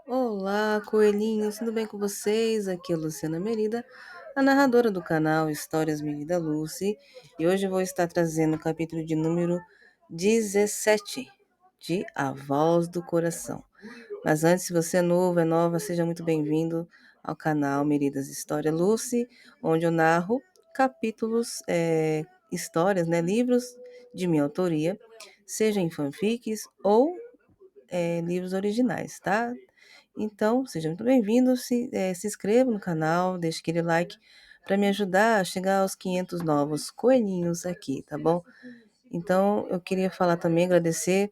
Olá, coelhinhos, tudo bem com vocês? Aqui é a Luciana Merida, a narradora do canal Histórias Merida Lucy, e hoje eu vou estar trazendo o capítulo de número 17 de A Voz do Coração. Mas antes, se você é novo, é nova, seja muito bem-vindo ao canal Meridas História Lucy, onde eu narro capítulos, histórias, né, livros de minha autoria, seja em fanfics ou livros originais, tá? Então, seja muito bem-vindo, se inscreva no canal, deixe aquele like para me ajudar a chegar aos 500 novos coelhinhos aqui, tá bom? Então, eu queria falar também, agradecer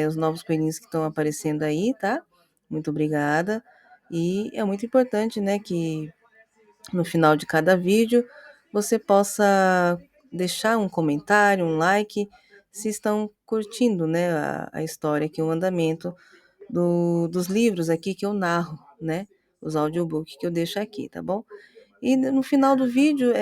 os novos coelhinhos que estão aparecendo aí, tá? Muito obrigada. E é muito importante, né, que no final de cada vídeo você possa deixar um comentário, um like, se estão curtindo, né, a história aqui, o andamento dos livros aqui que eu narro, né? Os audiobooks que eu deixo aqui, tá bom? E no final do vídeo,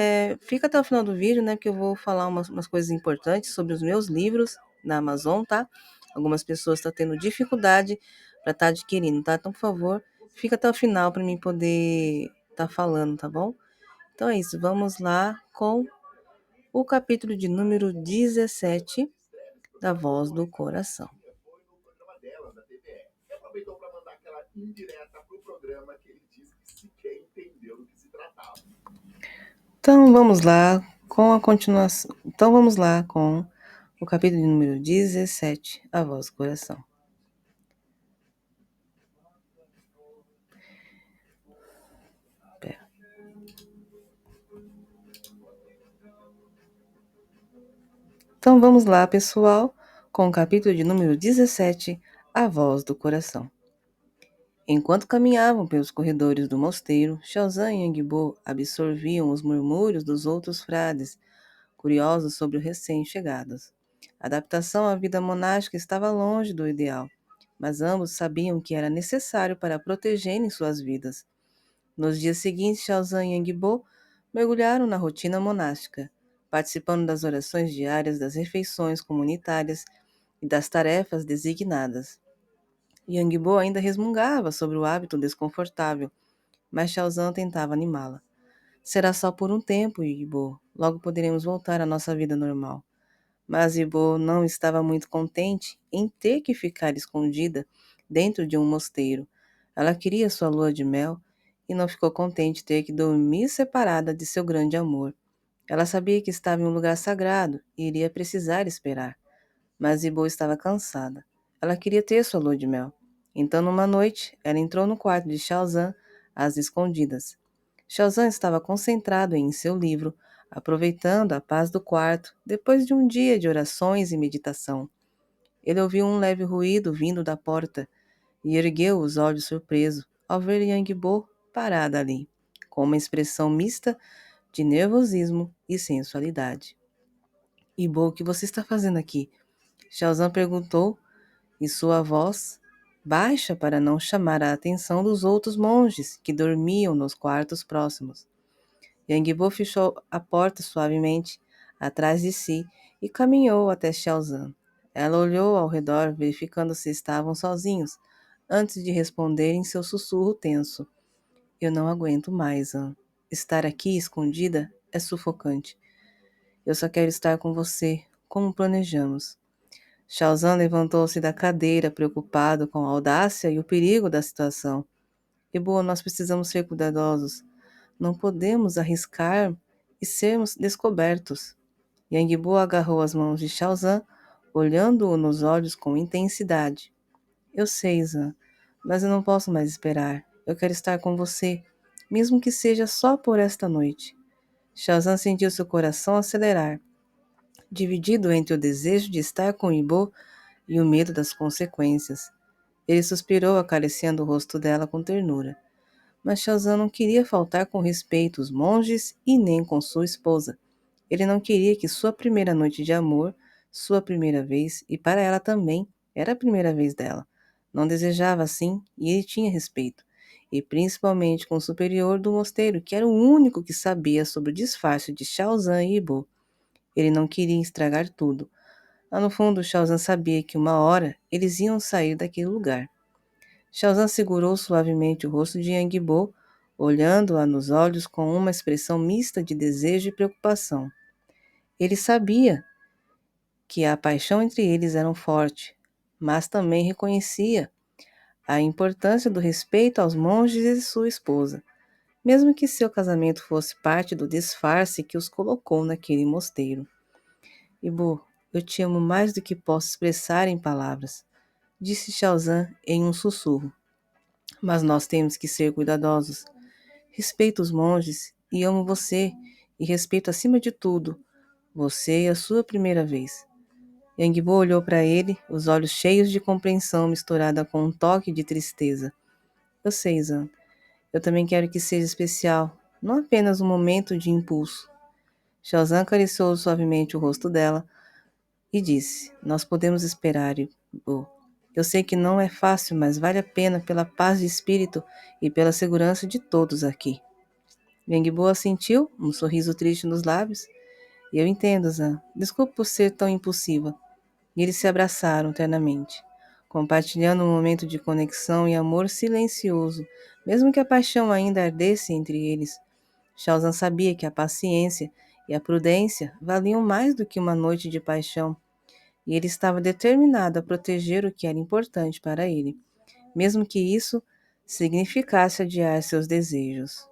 fica até o final do vídeo, né? Que eu vou falar umas coisas importantes sobre os meus livros na Amazon, tá? Algumas pessoas estão tendo dificuldade para estar adquirindo, tá? Então, por favor, fica até o final para mim poder estar falando, tá bom? Então é isso, vamos lá com o capítulo de número 17 da Voz do Coração. Então vamos lá com a continuação. Então vamos lá com o capítulo de número 17, A Voz do Coração. Pera. Então vamos lá, pessoal, com o capítulo de número 17, A Voz do Coração. Enquanto caminhavam pelos corredores do mosteiro, Xiaozan e Yangbo absorviam os murmúrios dos outros frades, curiosos sobre os recém-chegados. A adaptação à vida monástica estava longe do ideal, mas ambos sabiam que era necessário para protegerem suas vidas. Nos dias seguintes, Xiaozan e Yangbo mergulharam na rotina monástica, participando das orações diárias, das refeições comunitárias e das tarefas designadas. Yangbo ainda resmungava sobre o hábito desconfortável, mas Xiaozan tentava animá-la. Será só por um tempo, Yibo. Logo poderemos voltar à nossa vida normal. Mas Yibo não estava muito contente em ter que ficar escondida dentro de um mosteiro. Ela queria sua lua de mel e não ficou contente ter que dormir separada de seu grande amor. Ela sabia que estava em um lugar sagrado e iria precisar esperar. Mas Yibo estava cansada. Ela queria ter sua lua de mel. Então, numa noite, ela entrou no quarto de Xiaozan, às escondidas. Xiaozan estava concentrado em seu livro, aproveitando a paz do quarto, depois de um dia de orações e meditação. Ele ouviu um leve ruído vindo da porta e ergueu os olhos surpreso ao ver Yangbo parada ali, com uma expressão mista de nervosismo e sensualidade. Ibo, o que você está fazendo aqui? Xiaozan perguntou, e sua voz, baixa para não chamar a atenção dos outros monges que dormiam nos quartos próximos. Yangbo fechou a porta suavemente atrás de si e caminhou até Xiaozan. Ela olhou ao redor, verificando se estavam sozinhos, antes de responder em seu sussurro tenso. Eu não aguento mais, An. Estar aqui escondida é sufocante. Eu só quero estar com você, como planejamos. Xiaozan levantou-se da cadeira, preocupado com a audácia e o perigo da situação. Ibo, nós precisamos ser cuidadosos. Não podemos arriscar e sermos descobertos. Yangbo agarrou as mãos de Xiaozan, olhando-o nos olhos com intensidade. Eu sei, Zan, mas eu não posso mais esperar. Eu quero estar com você, mesmo que seja só por esta noite. Xiaozan sentiu seu coração acelerar, dividido entre o desejo de estar com Ibo e o medo das consequências. Ele suspirou, acariciando o rosto dela com ternura. Mas Xiaozan não queria faltar com respeito aos monges e nem com sua esposa. Ele não queria que sua primeira noite de amor, sua primeira vez, e para ela também, era a primeira vez dela. Não desejava assim, e ele tinha respeito. E principalmente com o superior do mosteiro, que era o único que sabia sobre o disfarce de Xiaozan e Ibo. Ele não queria estragar tudo. Lá no fundo, Xiaozan sabia que uma hora eles iam sair daquele lugar. Xiaozan segurou suavemente o rosto de Yang olhando-a nos olhos com uma expressão mista de desejo e preocupação. Ele sabia que a paixão entre eles era forte, mas também reconhecia a importância do respeito aos monges e sua esposa, mesmo que seu casamento fosse parte do disfarce que os colocou naquele mosteiro. Ibo, eu te amo mais do que posso expressar em palavras, disse Xiaozan em um sussurro. Mas nós temos que ser cuidadosos. Respeito os monges e amo você, e respeito acima de tudo você e a sua primeira vez. Yangbo olhou para ele, os olhos cheios de compreensão misturada com um toque de tristeza. Eu sei, Zan. Eu também quero que seja especial, não apenas um momento de impulso. Xiaozan acariciou suavemente o rosto dela e disse: Nós podemos esperar, Ibo. Eu sei que não é fácil, mas vale a pena pela paz de espírito e pela segurança de todos aqui. Yangbo assentiu, um sorriso triste nos lábios. E eu entendo, Zan. Desculpe por ser tão impulsiva. E eles se abraçaram ternamente, compartilhando um momento de conexão e amor silencioso, mesmo que a paixão ainda ardesse entre eles. Xiaozan sabia que a paciência e a prudência valiam mais do que uma noite de paixão, e ele estava determinado a proteger o que era importante para ele, mesmo que isso significasse adiar seus desejos.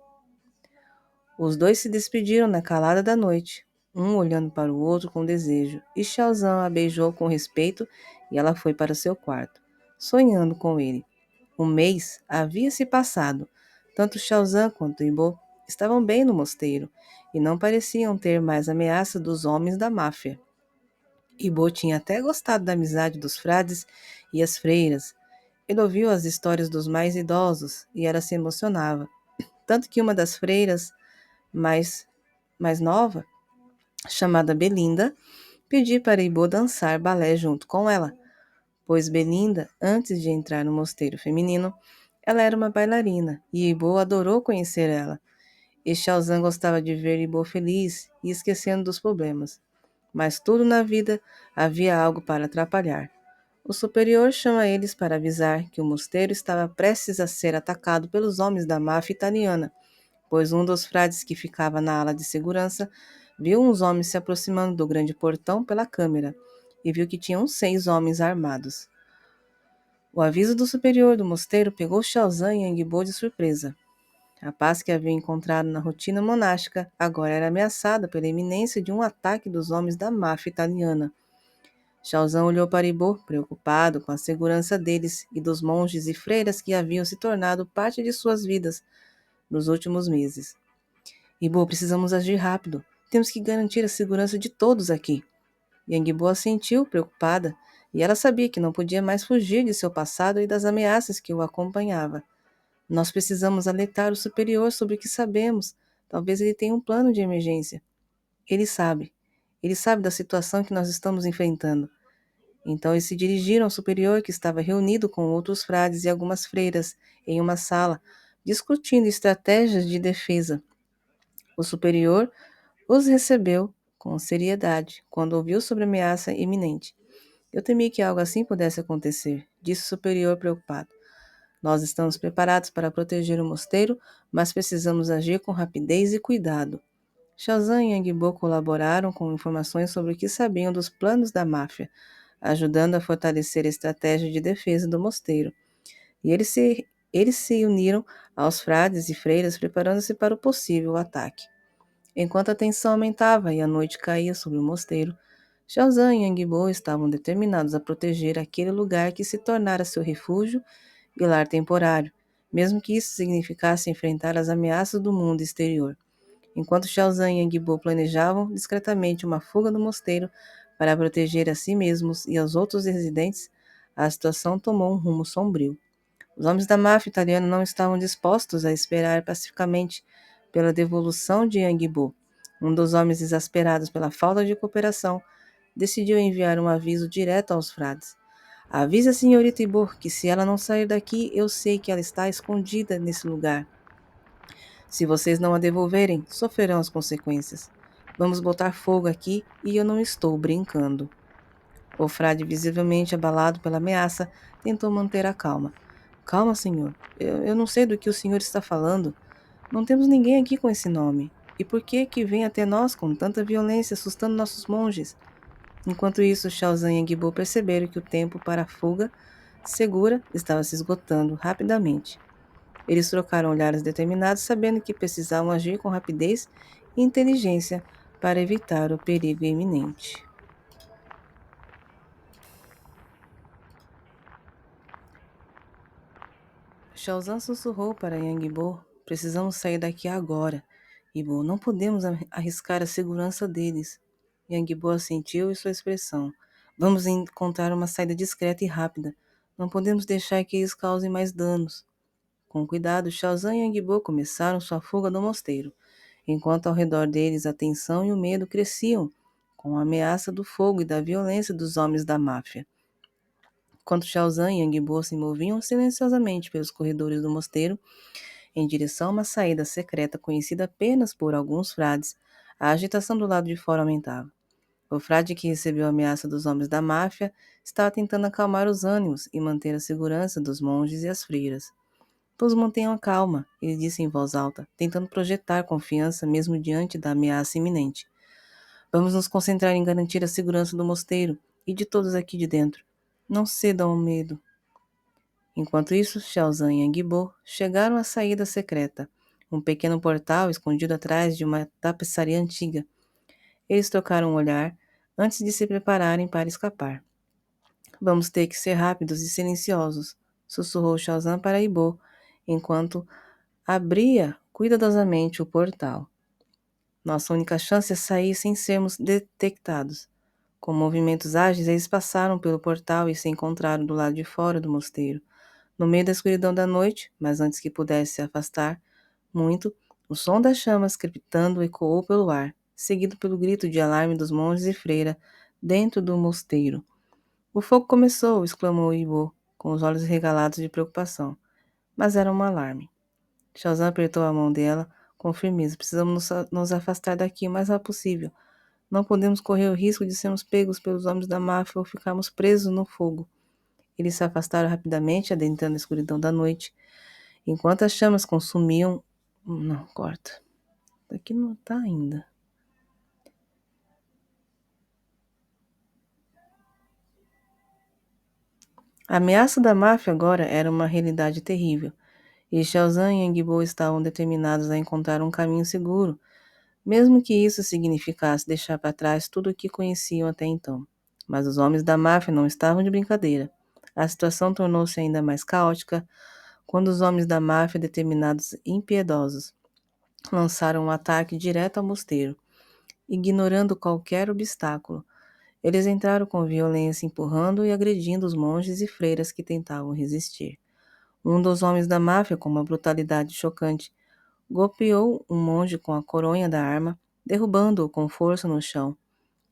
Os dois se despediram na calada da noite, um olhando para o outro com desejo, e Xiaozan a beijou com respeito e ela foi para seu quarto, sonhando com ele. Um mês havia se passado. Tanto Xiaozan quanto Ibo estavam bem no mosteiro e não pareciam ter mais ameaça dos homens da máfia. Ibo tinha até gostado da amizade dos frades e as freiras. Ele ouviu as histórias dos mais idosos e ela se emocionava, tanto que uma das freiras mais, mais nova, chamada Belinda, pediu para Ibo dançar balé junto com ela, pois Belinda, antes de entrar no mosteiro feminino, ela era uma bailarina e Ibo adorou conhecer ela. E Xiaozan gostava de ver Ibo feliz e esquecendo dos problemas. Mas tudo na vida havia algo para atrapalhar. O superior chama eles para avisar que o mosteiro estava prestes a ser atacado pelos homens da máfia italiana, pois um dos frades que ficava na ala de segurança viu uns homens se aproximando do grande portão pela câmera e viu que tinham 6 homens armados. O aviso do superior do mosteiro pegou Xiaozan e Yangbo de surpresa. A paz que havia encontrado na rotina monástica agora era ameaçada pela iminência de um ataque dos homens da máfia italiana. Xiaozan olhou para Ibo, preocupado com a segurança deles e dos monges e freiras que haviam se tornado parte de suas vidas nos últimos meses. Ibo, precisamos agir rápido. Temos que garantir a segurança de todos aqui. Yangbo assentiu, preocupada, e ela sabia que não podia mais fugir de seu passado e das ameaças que o acompanhava. Nós precisamos alertar o superior sobre o que sabemos. Talvez ele tenha um plano de emergência. Ele sabe. Ele sabe da situação que nós estamos enfrentando. Então eles se dirigiram ao superior, que estava reunido com outros frades e algumas freiras em uma sala, discutindo estratégias de defesa. O superior os recebeu com seriedade quando ouviu sobre a ameaça iminente. Eu temia que algo assim pudesse acontecer, disse o superior preocupado. Nós estamos preparados para proteger o mosteiro, mas precisamos agir com rapidez e cuidado. Shazam e Yangbo colaboraram com informações sobre o que sabiam dos planos da máfia, ajudando a fortalecer a estratégia de defesa do mosteiro. E eles se uniram aos frades e freiras, preparando-se para o possível ataque. Enquanto a tensão aumentava e a noite caía sobre o mosteiro, Xiaozan e Yangbo estavam determinados a proteger aquele lugar que se tornara seu refúgio e lar temporário, mesmo que isso significasse enfrentar as ameaças do mundo exterior. Enquanto Xiaozan e Yangbo planejavam discretamente uma fuga do mosteiro para proteger a si mesmos e aos outros residentes, a situação tomou um rumo sombrio. Os homens da máfia italiana não estavam dispostos a esperar pacificamente pela devolução de Yangbo. Um dos homens, exasperados pela falta de cooperação, decidiu enviar um aviso direto aos frades. Avise a senhorita Ibor que se ela não sair daqui, eu sei que ela está escondida nesse lugar. Se vocês não a devolverem, sofrerão as consequências. Vamos botar fogo aqui e eu não estou brincando. O frade, visivelmente abalado pela ameaça, tentou manter a calma. Calma, senhor. Eu não sei do que o senhor está falando. Não temos ninguém aqui com esse nome. E por que vem até nós com tanta violência, assustando nossos monges? Enquanto isso, Shaozan e Agbo perceberam que o tempo para a fuga segura estava se esgotando rapidamente. Eles trocaram olhares determinados, sabendo que precisavam agir com rapidez e inteligência para evitar o perigo iminente. Shaozan sussurrou para Yangbo: precisamos sair daqui agora. Ibo, não podemos arriscar a segurança deles. Yangbo assentiu e sua expressão. Vamos encontrar uma saída discreta e rápida. Não podemos deixar que eles causem mais danos. Com cuidado, Shaozan e Yangbo começaram sua fuga do mosteiro, enquanto ao redor deles a tensão e o medo cresciam, com a ameaça do fogo e da violência dos homens da máfia. Enquanto Shaozan e Yangbo se moviam silenciosamente pelos corredores do mosteiro, em direção a uma saída secreta conhecida apenas por alguns frades, a agitação do lado de fora aumentava. O frade que recebeu a ameaça dos homens da máfia estava tentando acalmar os ânimos e manter a segurança dos monges e as freiras. Todos mantenham a calma, ele disse em voz alta, tentando projetar confiança mesmo diante da ameaça iminente. Vamos nos concentrar em garantir a segurança do mosteiro e de todos aqui de dentro. Não cedam ao medo. Enquanto isso, Shaozan e Yangbo chegaram à saída secreta, um pequeno portal escondido atrás de uma tapeçaria antiga. Eles trocaram um olhar antes de se prepararem para escapar. Vamos ter que ser rápidos e silenciosos, sussurrou Shaozan para Ibo, enquanto abria cuidadosamente o portal. Nossa única chance é sair sem sermos detectados. Com movimentos ágeis, eles passaram pelo portal e se encontraram do lado de fora do mosteiro. No meio da escuridão da noite, mas antes que pudesse se afastar muito, o som das chamas crepitando ecoou pelo ar, seguido pelo grito de alarme dos monges e freira dentro do mosteiro. O fogo começou, exclamou Ibo, com os olhos regalados de preocupação. Mas era um alarme. Shaozan apertou a mão dela com firmeza. Precisamos nos afastar daqui o mais rápido possível. Não podemos correr o risco de sermos pegos pelos homens da máfia ou ficarmos presos no fogo. Eles se afastaram rapidamente, adentrando a escuridão da noite, enquanto as chamas consumiam... Não, corta. Daqui não tá ainda. A ameaça da máfia agora era uma realidade terrível, e Shaozan e Yangbo estavam determinados a encontrar um caminho seguro, mesmo que isso significasse deixar para trás tudo o que conheciam até então. Mas os homens da máfia não estavam de brincadeira. A situação tornou-se ainda mais caótica quando os homens da máfia, determinados e impiedosos, lançaram um ataque direto ao mosteiro, ignorando qualquer obstáculo. Eles entraram com violência, empurrando e agredindo os monges e freiras que tentavam resistir. Um dos homens da máfia, com uma brutalidade chocante, golpeou um monge com a coronha da arma, derrubando-o com força no chão.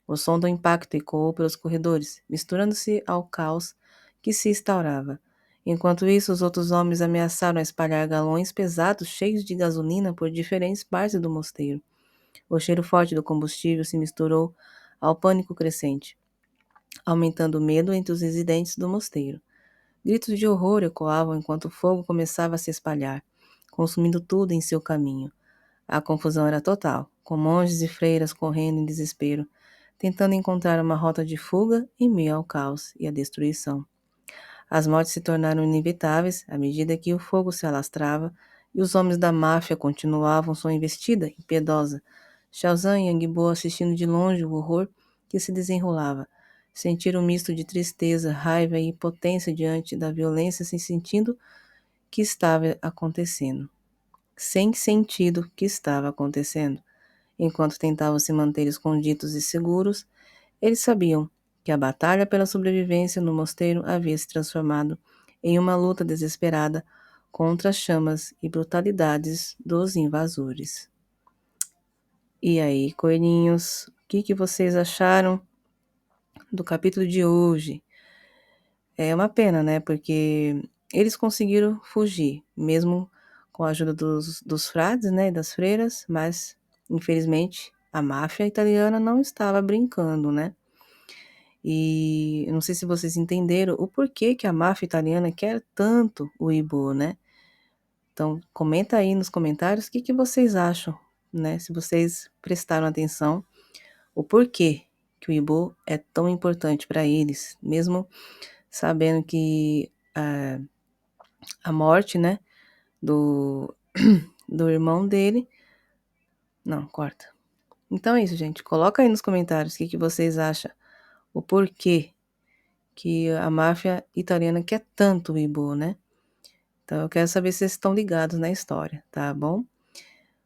O som do impacto ecoou pelos corredores, misturando-se ao caos que se instaurava. Enquanto isso, os outros homens ameaçaram espalhar galões pesados cheios de gasolina por diferentes partes do mosteiro. O cheiro forte do combustível se misturou ao pânico crescente, aumentando o medo entre os residentes do mosteiro. Gritos de horror ecoavam enquanto o fogo começava a se espalhar, consumindo tudo em seu caminho. A confusão era total, com monges e freiras correndo em desespero, tentando encontrar uma rota de fuga em meio ao caos e à destruição. As mortes se tornaram inevitáveis à medida que o fogo se alastrava e os homens da máfia continuavam sua investida impiedosa. Shaozan e Yangbo assistindo de longe o horror que se desenrolava. Sentiram um misto de tristeza, raiva e impotência diante da violência sem sentido que estava acontecendo. Sem sentido que estava acontecendo. Enquanto tentavam se manter escondidos e seguros, eles sabiam que a batalha pela sobrevivência no mosteiro havia se transformado em uma luta desesperada contra as chamas e brutalidades dos invasores. E aí, coelhinhos, o que vocês acharam do capítulo de hoje? É uma pena, né? Porque eles conseguiram fugir, mesmo com a ajuda dos frades, né, e das freiras, mas, infelizmente, a máfia italiana não estava brincando, né? E eu não sei se vocês entenderam o porquê que a máfia italiana quer tanto o Ibo, né? Então, comenta aí nos comentários o que vocês acham, né? Se vocês prestaram atenção, o porquê que o Ibo é tão importante para eles, mesmo sabendo que a morte, né, do, do irmão dele. Não, corta. Então é isso, gente. Coloca aí nos comentários o que vocês acham, o porquê que a máfia italiana quer tanto o Ibo, né? Então eu quero saber se vocês estão ligados na história, tá bom?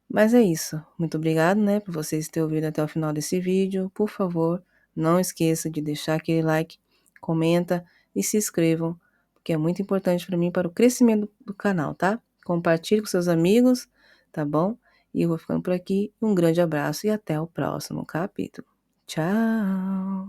Mas é isso. Muito obrigado, né, por vocês terem ouvido até o final desse vídeo. Por favor, não esqueça de deixar aquele like, comenta e se inscrevam, porque é muito importante para mim, para o crescimento do canal, tá? Compartilhe com seus amigos, tá bom? E eu vou ficando por aqui. Um grande abraço e até o próximo capítulo. Tchau!